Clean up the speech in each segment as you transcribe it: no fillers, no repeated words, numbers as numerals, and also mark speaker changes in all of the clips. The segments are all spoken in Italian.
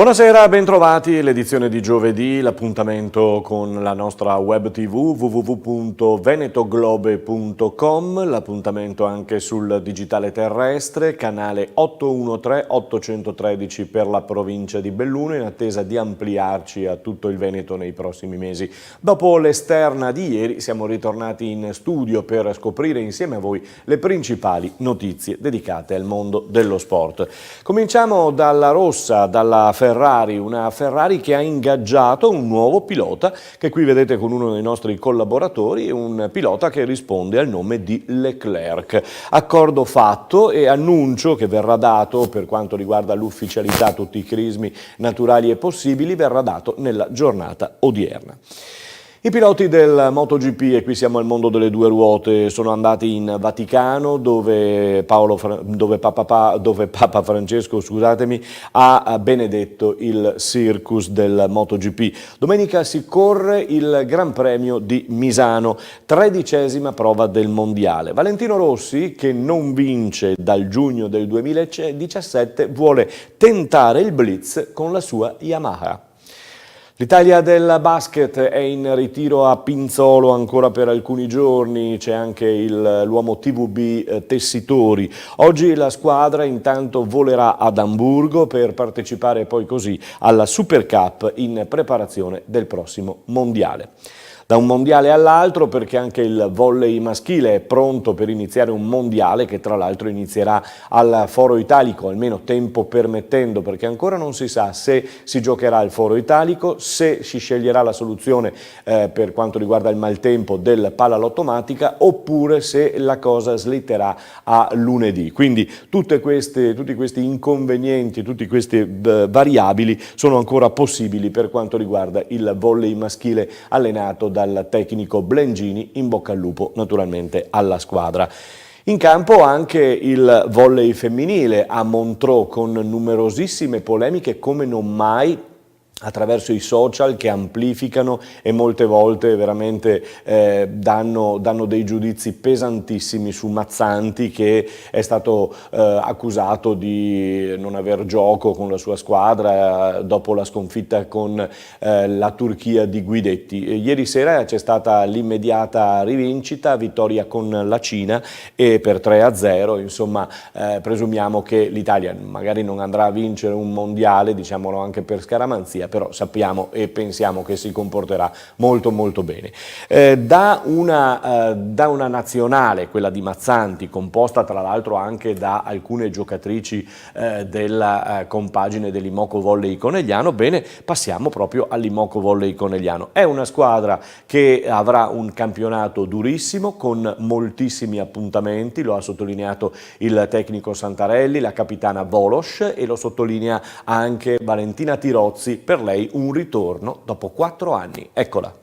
Speaker 1: Buonasera, bentrovati, l'edizione di giovedì, l'appuntamento con la nostra web tv www.venetoglobe.com, l'appuntamento anche sul digitale terrestre, canale 813-813 per la provincia di Belluno, in attesa di ampliarci a tutto il Veneto nei prossimi mesi. Dopo l'esterna di ieri siamo ritornati in studio per scoprire insieme a voi le principali notizie dedicate al mondo dello sport. Cominciamo dalla rossa, dalla Ferrari, una Ferrari che ha ingaggiato un nuovo pilota che qui vedete con uno dei nostri collaboratori, un pilota che risponde al nome di Leclerc. Accordo fatto e annuncio che verrà dato, per quanto riguarda l'ufficialità, tutti i crismi naturali e possibili, verrà dato nella giornata odierna. I piloti del MotoGP, e qui siamo al mondo delle due ruote, sono andati in Vaticano dove Papa Francesco, ha benedetto il circus del MotoGP. Domenica si corre il Gran Premio di Misano, 13ª prova del Mondiale. Valentino Rossi, che non vince dal giugno del 2017, vuole tentare il blitz con la sua Yamaha. L'Italia del basket è in ritiro a Pinzolo ancora per alcuni giorni, c'è anche l'uomo TVB Tessitori. Oggi la squadra intanto volerà ad Amburgo per partecipare poi così alla Super Cup in preparazione del prossimo Mondiale. Da un mondiale all'altro, perché anche il volley maschile è pronto per iniziare un mondiale che tra l'altro inizierà al Foro Italico, almeno tempo permettendo, perché ancora non si sa se si giocherà al Foro Italico, se si sceglierà la soluzione per quanto riguarda il maltempo del Palalottomatica, oppure se la cosa slitterà a lunedì. Quindi tutti questi inconvenienti, tutte queste variabili sono ancora possibili per quanto riguarda il volley maschile allenato dal tecnico Blengini. In bocca al lupo naturalmente alla squadra. In campo anche il volley femminile a Montreux con numerosissime polemiche come non mai attraverso i social che amplificano e molte volte veramente danno dei giudizi pesantissimi su Mazzanti, che è stato accusato di non aver gioco con la sua squadra dopo la sconfitta con la Turchia di Guidetti. Ieri sera c'è stata l'immediata rivincita, vittoria con la Cina e per 3-0, insomma presumiamo che l'Italia magari non andrà a vincere un mondiale, diciamolo anche per scaramanzia, però sappiamo e pensiamo che si comporterà molto molto bene. Da una nazionale, quella di Mazzanti, composta tra l'altro anche da alcune giocatrici della compagine dell'Imoco Volley Conegliano, bene, passiamo proprio all'Imoco Volley Conegliano. È una squadra che avrà un campionato durissimo con moltissimi appuntamenti, lo ha sottolineato il tecnico Santarelli, la capitana Volos, e lo sottolinea anche Valentina Tirozzi, per lei un ritorno dopo 4 anni. Eccola.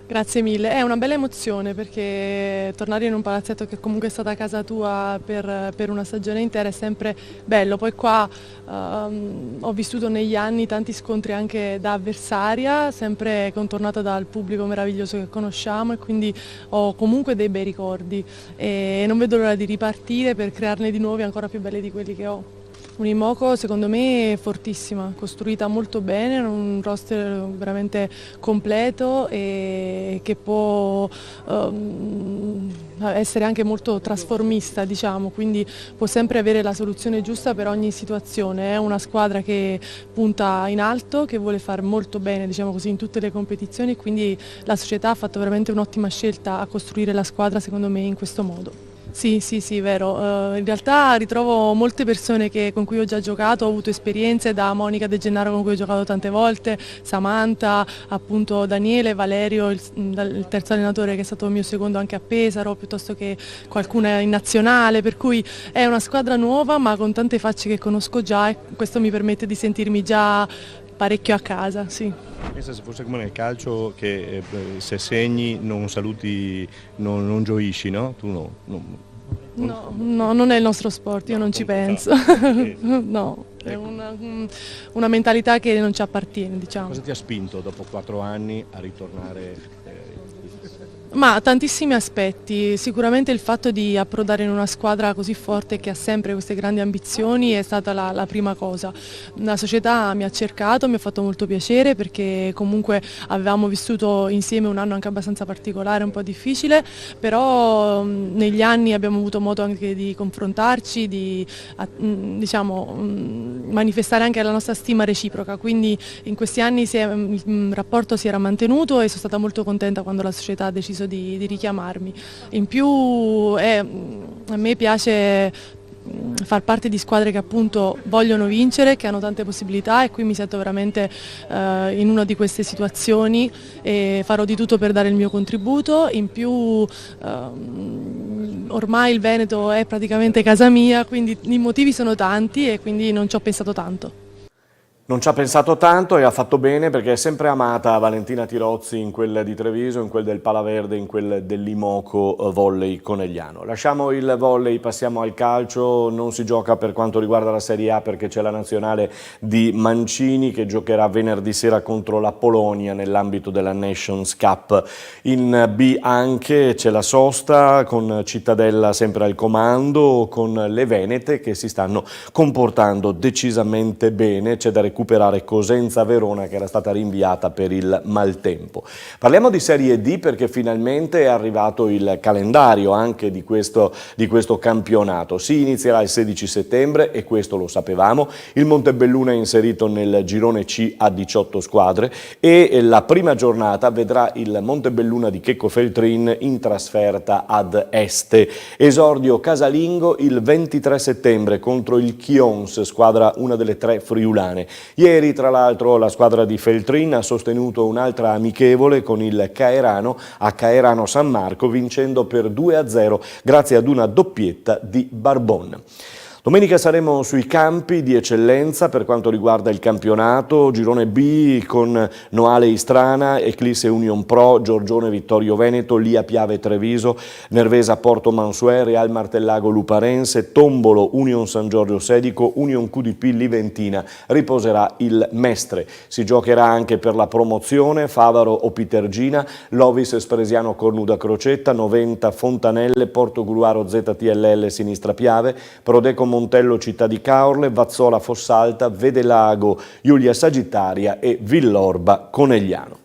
Speaker 2: Grazie mille, è una bella emozione perché tornare in un palazzetto che comunque è stata casa tua per una stagione intera è sempre bello. Poi qua ho vissuto negli anni tanti scontri anche da avversaria, sempre contornata dal pubblico meraviglioso che conosciamo, e quindi ho comunque dei bei ricordi e non vedo l'ora di ripartire per crearne di nuovi ancora più belli di quelli che ho. Un'Imoco secondo me fortissima, costruita molto bene, un roster veramente completo e che può essere anche molto trasformista, diciamo, quindi può sempre avere la soluzione giusta per ogni situazione. È una squadra che punta in alto, che vuole fare molto bene, diciamo così, in tutte le competizioni, quindi la società ha fatto veramente un'ottima scelta a costruire la squadra secondo me in questo modo. Sì, vero. In realtà ritrovo molte persone con cui ho già giocato, ho avuto esperienze, da Monica De Gennaro con cui ho giocato tante volte, Samantha, appunto Daniele, Valerio, il terzo allenatore che è stato mio secondo anche a Pesaro, piuttosto che qualcuna in nazionale, per cui è una squadra nuova ma con tante facce che conosco già, e questo mi permette di sentirmi già parecchio a casa, sì.
Speaker 3: Pensa se fosse come nel calcio che se segni non saluti, non gioisci, no? Tu no.
Speaker 2: No, non è il nostro sport, io non ci penso. No, è una mentalità che non ci appartiene, diciamo.
Speaker 3: Cosa ti ha spinto dopo 4 anni a ritornare?
Speaker 2: Ma tantissimi aspetti, sicuramente il fatto di approdare in una squadra così forte che ha sempre queste grandi ambizioni è stata la prima cosa. La società mi ha cercato, mi ha fatto molto piacere perché comunque avevamo vissuto insieme un anno anche abbastanza particolare, un po' difficile, però negli anni abbiamo avuto modo anche di confrontarci, di manifestare anche la nostra stima reciproca, quindi in questi anni il rapporto si era mantenuto e sono stata molto contenta quando la società ha deciso di richiamarmi. In più a me piace far parte di squadre che appunto vogliono vincere, che hanno tante possibilità, e qui mi sento veramente in una di queste situazioni e farò di tutto per dare il mio contributo. In più ormai il Veneto è praticamente casa mia, quindi i motivi sono tanti e quindi non ci ho pensato tanto.
Speaker 1: Non ci ha pensato tanto e ha fatto bene, perché è sempre amata Valentina Tirozzi in quel di Treviso, in quel del Palaverde, in quel dell'Imoco Volley Conegliano. Lasciamo il volley, passiamo al calcio. Non si gioca per quanto riguarda la Serie A perché c'è la nazionale di Mancini che giocherà venerdì sera contro la Polonia nell'ambito della Nations Cup. In B anche c'è la sosta con Cittadella sempre al comando, con le Venete che si stanno comportando decisamente bene. C'è da recuperare Cosenza Verona che era stata rinviata per il maltempo. Parliamo di Serie D perché finalmente è arrivato il calendario anche di questo campionato. Si inizierà il 16 settembre e questo lo sapevamo. Il Montebelluna è inserito nel girone C a 18 squadre e la prima giornata vedrà il Montebelluna di Checco Feltrin in trasferta ad Este. Esordio casalingo il 23 settembre contro il Chions, squadra una delle tre friulane. Ieri, tra l'altro, la squadra di Feltrin ha sostenuto un'altra amichevole con il Caerano a Caerano San Marco, vincendo per 2-0 grazie ad una doppietta di Barbon. Domenica saremo sui campi di eccellenza per quanto riguarda il campionato, girone B con Noale Istrana, Eclisse Union Pro, Giorgione Vittorio Veneto, Lia Piave Treviso, Nervesa Porto Mansuè, Real Martellago Luparense, Tombolo Union San Giorgio Sedico, Union QDP Liventina, riposerà il Mestre. Si giocherà anche per la promozione, Favaro Opitergina, Lovis Spresiano Cornuda Crocetta, Noventa Fontanelle, Porto Guluaro ZTLL Sinistra Piave, Prodeco Montello Città di Caorle, Vazzola Fossalta, Vedelago Giulia Sagittaria e Villorba Conegliano.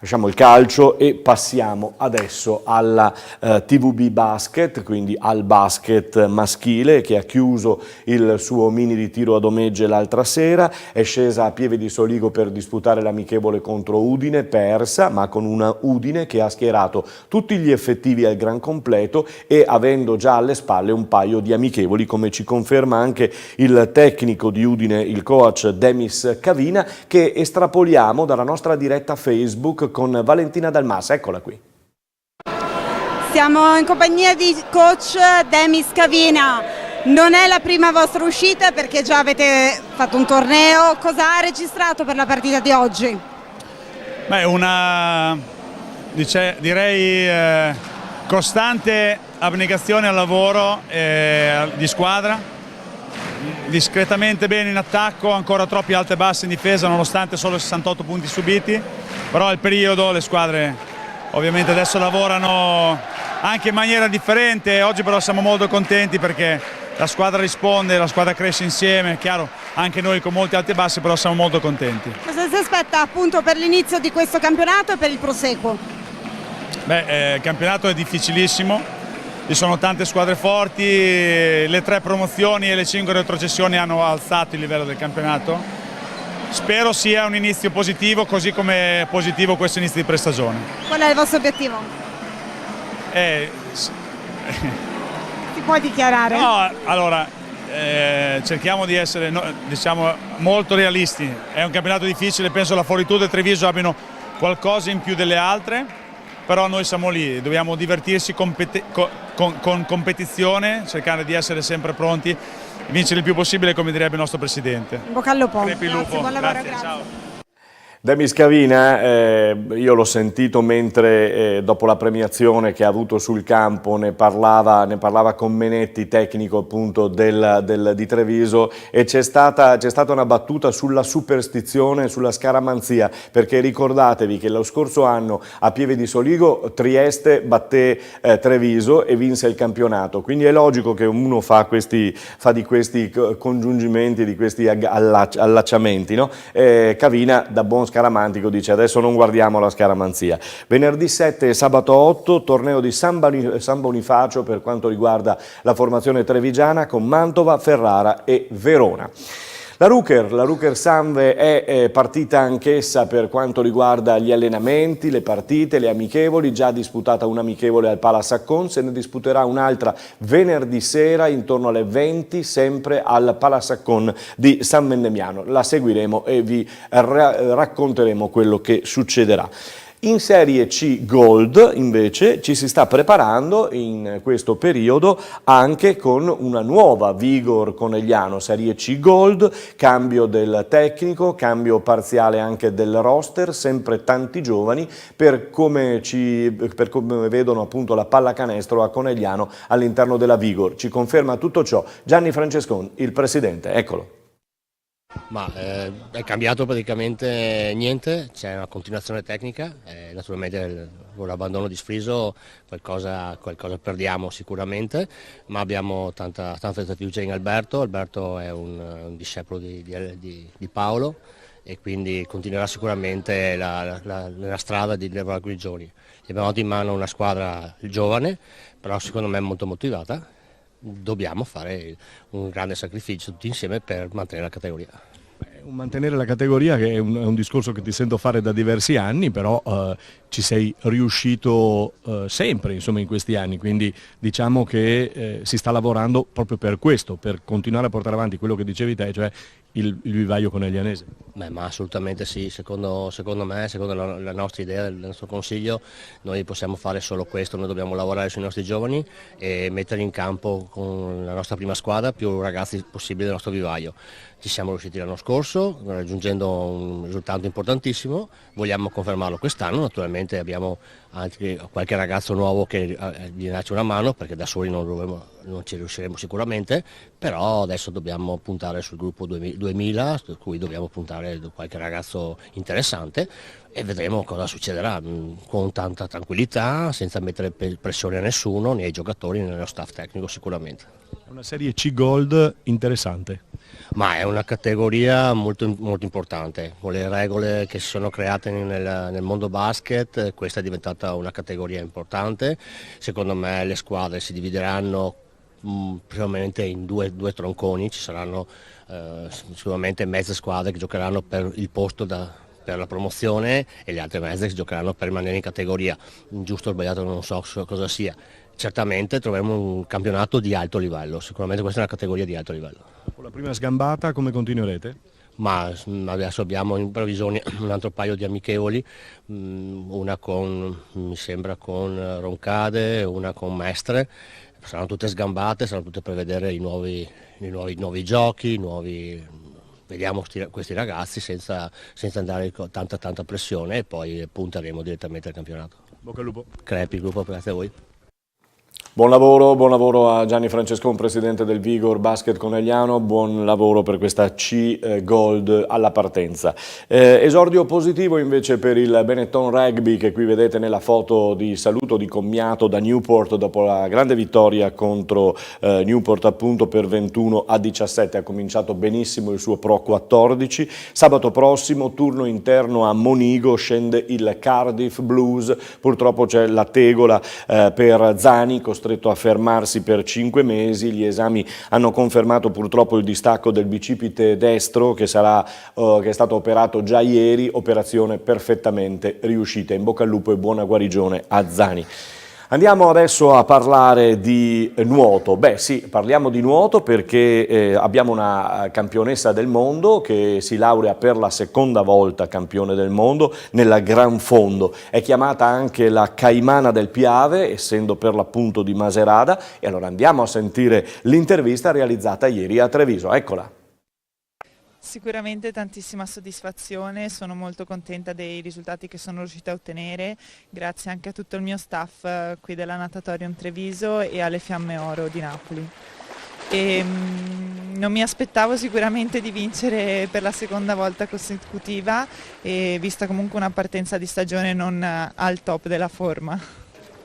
Speaker 1: Lasciamo il calcio e passiamo adesso alla TVB Basket, quindi al basket maschile che ha chiuso il suo mini ritiro ad Omegge l'altra sera, è scesa a Pieve di Soligo per disputare l'amichevole contro Udine, persa, ma con una Udine che ha schierato tutti gli effettivi al gran completo e avendo già alle spalle un paio di amichevoli, come ci conferma anche il tecnico di Udine, il coach Demis Cavina, che estrapoliamo dalla nostra diretta Facebook con Valentina Dalmasa, eccola qui.
Speaker 4: Siamo in compagnia di coach Demis Cavina. Non è la prima vostra uscita perché già avete fatto un torneo. Cosa ha registrato per la partita di oggi?
Speaker 5: Beh, una direi costante abnegazione al lavoro di squadra, discretamente bene in attacco, ancora troppi alti e bassi in difesa nonostante solo 68 punti subiti, però al periodo le squadre ovviamente adesso lavorano anche in maniera differente. Oggi però siamo molto contenti perché la squadra risponde, la squadra cresce insieme, è chiaro, anche noi con molti alti e bassi, però siamo molto contenti.
Speaker 4: Cosa si aspetta appunto per l'inizio di questo campionato e per il proseguo?
Speaker 5: Beh, il campionato è difficilissimo, ci sono tante squadre forti, le 3 promozioni e le 5 retrocessioni hanno alzato il livello del campionato. Spero sia un inizio positivo, così come è positivo questo inizio di prestagione.
Speaker 4: Qual è il vostro obiettivo? Si può dichiarare?
Speaker 5: No, allora, cerchiamo di essere diciamo, molto realisti. È un campionato difficile, penso la Fortitudo e Treviso abbiano qualcosa in più delle altre, però noi siamo lì, dobbiamo divertirsi con competizione, cercare di essere sempre pronti, vincere il più possibile come direbbe il nostro Presidente.
Speaker 4: In bocca al lupo.
Speaker 5: Crepi il lupo.
Speaker 4: Grazie, buon lavoro,
Speaker 5: grazie.
Speaker 4: grazie.
Speaker 5: Ciao.
Speaker 1: Demis Cavina, io l'ho sentito mentre dopo la premiazione che ha avuto sul campo ne parlava con Menetti, tecnico appunto di Treviso, e c'è stata una battuta sulla superstizione, sulla scaramanzia, perché ricordatevi che lo scorso anno a Pieve di Soligo Trieste batté Treviso e vinse il campionato, quindi è logico che uno fa di questi congiungimenti, di questi allacciamenti, no? Cavina, da buon scaramantico, dice adesso non guardiamo la scaramanzia. Venerdì 7 e sabato 8 torneo di San Bonifacio per quanto riguarda la formazione trevigiana con Mantova, Ferrara e Verona. La Ruker Sanve è partita anch'essa per quanto riguarda gli allenamenti, le partite, le amichevoli, già disputata un'amichevole al Palasaccon, se ne disputerà un'altra venerdì sera intorno alle 20 sempre al Palasaccon di San Mendemiano. La seguiremo e vi racconteremo quello che succederà. In Serie C Gold invece ci si sta preparando in questo periodo anche con una nuova Vigor Conegliano, Serie C Gold, cambio del tecnico, cambio parziale anche del roster, sempre tanti giovani per come vedono appunto la pallacanestro a Conegliano all'interno della Vigor. Ci conferma tutto ciò Gianni Francescon, il presidente, eccolo.
Speaker 6: Ma è cambiato praticamente niente, c'è una continuazione tecnica, naturalmente con l'abbandono di Sfriso qualcosa perdiamo sicuramente, ma abbiamo tanta fiducia in Alberto. Alberto è un discepolo di Paolo e quindi continuerà sicuramente nella strada di Leonardo Grigioni. Abbiamo dato in mano una squadra giovane, però secondo me molto motivata. Dobbiamo fare un grande sacrificio tutti insieme per mantenere la categoria.
Speaker 3: Mantenere la categoria che è un discorso che ti sento fare da diversi anni, però ci sei riuscito sempre insomma, in questi anni, quindi diciamo che si sta lavorando proprio per questo, per continuare a portare avanti quello che dicevi te, cioè il vivaio coneglianese.
Speaker 6: Ma assolutamente sì, secondo me, secondo la nostra idea, il nostro consiglio, noi possiamo fare solo questo, noi dobbiamo lavorare sui nostri giovani e mettere in campo con la nostra prima squadra più ragazzi possibili del nostro vivaio. Ci siamo riusciti l'anno scorso, raggiungendo un risultato importantissimo, vogliamo confermarlo quest'anno, naturalmente abbiamo anche qualche ragazzo nuovo che gli darci una mano, perché da soli non ci riusciremo sicuramente, però adesso dobbiamo puntare sul gruppo 2000, su cui dobbiamo puntare qualche ragazzo interessante e vedremo cosa succederà, con tanta tranquillità, senza mettere pressione a nessuno, né ai giocatori né allo staff tecnico sicuramente.
Speaker 3: Una Serie C Gold interessante.
Speaker 6: Ma è una categoria molto importante, con le regole che si sono create nel mondo basket, questa è diventata una categoria importante. Secondo me le squadre si divideranno probabilmente in due tronconi, ci saranno sicuramente mezze squadre che giocheranno per il posto per la promozione e le altre mezze che giocheranno per rimanere in categoria. Giusto o sbagliato non so cosa sia. Certamente troveremo un campionato di alto livello, sicuramente questa è una categoria di alto livello.
Speaker 3: Con la prima sgambata come continuerete?
Speaker 6: Ma adesso abbiamo in previsione un altro paio di amichevoli, una mi sembra con Roncade, una con Mestre, saranno tutte sgambate, saranno tutte per vedere i nuovi giochi, vediamo questi ragazzi senza andare con tanta pressione e poi punteremo direttamente al campionato.
Speaker 3: Bocca al lupo.
Speaker 6: Crepi, il gruppo, grazie a voi.
Speaker 1: Buon lavoro a Gianni Francescon, presidente del Vigor Basket Conegliano, buon lavoro per questa C Gold alla partenza. Esordio positivo invece per il Benetton Rugby che qui vedete nella foto di saluto di commiato da Newport dopo la grande vittoria contro Newport appunto per 21-17, ha cominciato benissimo il suo Pro 14, sabato prossimo turno interno a Monigo, scende il Cardiff Blues, purtroppo c'è la tegola per Zani, costretto a fermarsi per 5 mesi, gli esami hanno confermato purtroppo il distacco del bicipite destro che è stato operato già ieri, operazione perfettamente riuscita. In bocca al lupo e buona guarigione a Zani. Andiamo adesso a parlare di nuoto. Beh sì, parliamo di nuoto perché abbiamo una campionessa del mondo che si laurea per la seconda volta campione del mondo nella Gran Fondo. È chiamata anche la Caimana del Piave, essendo per l'appunto di Macerata. E allora andiamo a sentire l'intervista realizzata ieri a Treviso. Eccola.
Speaker 7: Sicuramente tantissima soddisfazione, sono molto contenta dei risultati che sono riuscita a ottenere, grazie anche a tutto il mio staff qui della Natatorium Treviso e alle Fiamme Oro di Napoli. Non mi aspettavo sicuramente di vincere per la seconda volta consecutiva, e vista comunque una partenza di stagione non al top della forma.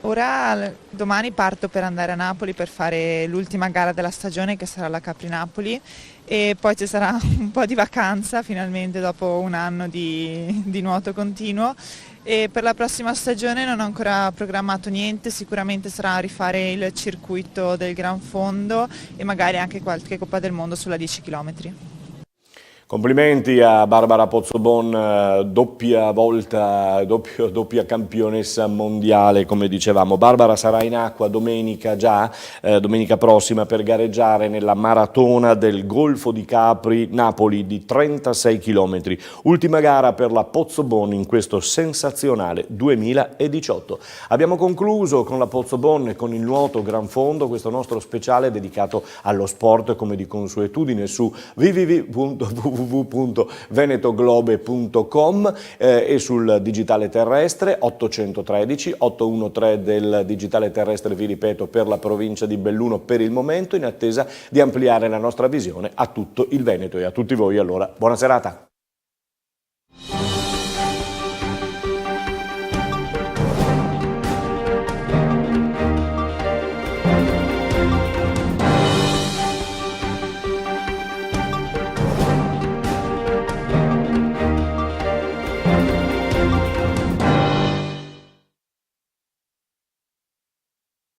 Speaker 7: Ora domani parto per andare a Napoli per fare l'ultima gara della stagione, che sarà la Capri Napoli, e poi ci sarà un po' di vacanza finalmente dopo un anno di nuoto continuo, e per la prossima stagione non ho ancora programmato niente, sicuramente sarà rifare il circuito del Gran Fondo e magari anche qualche Coppa del Mondo sulla 10 km.
Speaker 1: Complimenti a Barbara Pozzobon, doppia campionessa mondiale, come dicevamo. Barbara sarà in acqua domenica domenica prossima, per gareggiare nella maratona del Golfo di Capri Napoli di 36 km. Ultima gara per la Pozzobon in questo sensazionale 2018. Abbiamo concluso con la Pozzobon e con il nuoto Gran Fondo questo nostro speciale dedicato allo sport, come di consuetudine, su www.venetoglobe.com e sul digitale terrestre 813 813 del digitale terrestre, vi ripeto, per la provincia di Belluno per il momento, in attesa di ampliare la nostra visione a tutto il Veneto. E a tutti voi allora buona serata.